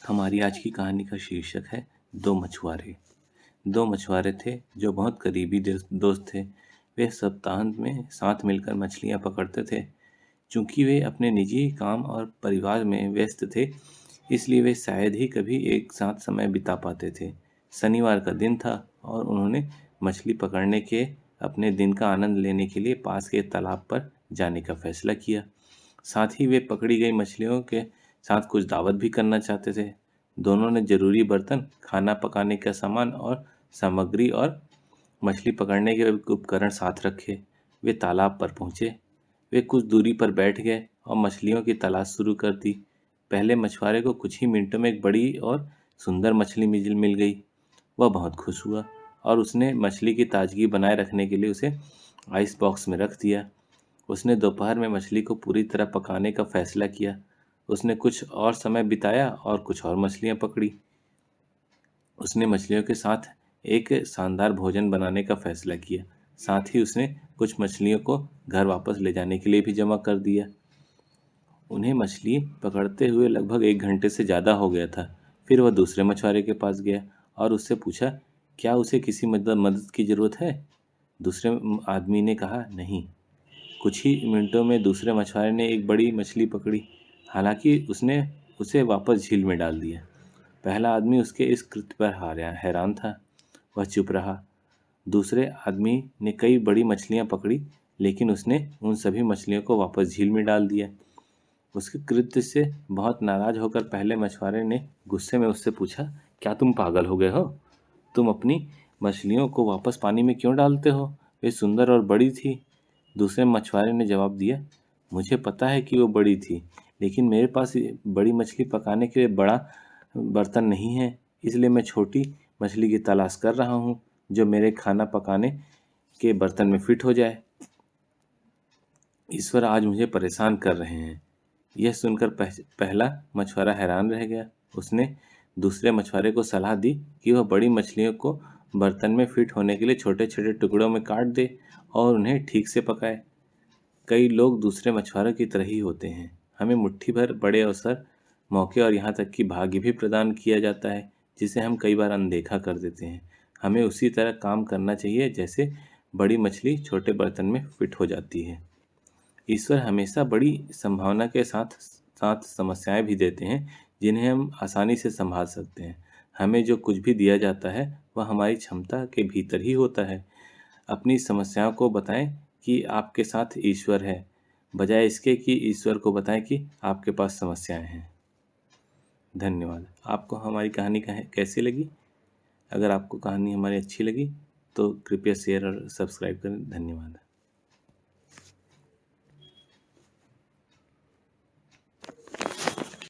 हमारी आज की कहानी का शीर्षक है दो मछुआरे। दो मछुआरे थे जो बहुत करीबी दोस्त थे। वे सप्ताहांत में साथ मिलकर मछलियां पकड़ते थे। चूंकि वे अपने निजी काम और परिवार में व्यस्त थे, इसलिए वे शायद ही कभी एक साथ समय बिता पाते थे। शनिवार का दिन था और उन्होंने मछली पकड़ने के अपने दिन का आनंद लेने के लिए पास के तालाब पर जाने का फैसला किया। साथ ही वे पकड़ी गई मछलियों के साथ कुछ दावत भी करना चाहते थे। दोनों ने जरूरी बर्तन, खाना पकाने का सामान और सामग्री और मछली पकड़ने के उपकरण साथ रखे। वे तालाब पर पहुंचे। वे कुछ दूरी पर बैठ गए और मछलियों की तलाश शुरू कर दी। पहले मछुआरे को कुछ ही मिनटों में एक बड़ी और सुंदर मछली मिल गई। वह बहुत खुश हुआ और उसने मछली की ताजगी बनाए रखने के लिए उसे आइस बॉक्स में रख दिया। उसने दोपहर में मछली को पूरी तरह पकाने का फैसला किया। उसने कुछ और समय बिताया और कुछ और मछलियां पकड़ी। उसने मछलियों के साथ एक शानदार भोजन बनाने का फैसला किया। साथ ही उसने कुछ मछलियों को घर वापस ले जाने के लिए भी जमा कर दिया। उन्हें मछली पकड़ते हुए लगभग 1 घंटे से ज़्यादा हो गया था। फिर वह दूसरे मछुआरे के पास गया और उससे पूछा, क्या उसे किसी मदद की ज़रूरत है? दूसरे आदमी ने कहा, नहीं। कुछ ही मिनटों में दूसरे मछुआरे ने एक बड़ी मछली पकड़ी। हालांकि उसने उसे वापस झील में डाल दिया। पहला आदमी उसके इस कृत्य पर हैरान था। वह चुप रहा। दूसरे आदमी ने कई बड़ी मछलियां पकड़ी, लेकिन उसने उन सभी मछलियों को वापस झील में डाल दिया। उसके कृत्य से बहुत नाराज होकर पहले मछुआरे ने गुस्से में उससे पूछा, क्या तुम पागल हो गए हो? तुम अपनी मछलियों को वापस पानी में क्यों डालते हो? वे सुंदर और बड़ी थी। दूसरे मछुआरे ने जवाब दिया, मुझे पता है कि वो बड़ी थी, लेकिन मेरे पास बड़ी मछली पकाने के लिए बड़ा बर्तन नहीं है। इसलिए मैं छोटी मछली की तलाश कर रहा हूँ जो मेरे खाना पकाने के बर्तन में फिट हो जाए। ईश्वर आज मुझे परेशान कर रहे हैं। यह सुनकर पहला मछुआरा हैरान रह गया। उसने दूसरे मछुआरे को सलाह दी कि वह बड़ी मछलियों को बर्तन में फिट होने के लिए छोटे छोटे टुकड़ों में काट दे और उन्हें ठीक से पकाए। कई लोग दूसरे मछुआरों की तरह ही होते हैं। हमें मुट्ठी भर बड़े अवसर, मौके और यहाँ तक कि भाग्य भी प्रदान किया जाता है, जिसे हम कई बार अनदेखा कर देते हैं। हमें उसी तरह काम करना चाहिए जैसे बड़ी मछली छोटे बर्तन में फिट हो जाती है। ईश्वर हमेशा बड़ी संभावना के साथ साथ समस्याएं भी देते हैं, जिन्हें हम आसानी से संभाल सकते हैं। हमें जो कुछ भी दिया जाता है वह हमारी क्षमता के भीतर ही होता है। अपनी समस्याओं को बताएं कि आपके साथ ईश्वर है, बजाय इसके कि ईश्वर को बताएं कि आपके पास समस्याएं हैं। धन्यवाद। आपको हमारी कहानी कैसी लगी? अगर आपको कहानी हमारी अच्छी लगी तो कृपया शेयर और सब्सक्राइब करें। धन्यवाद।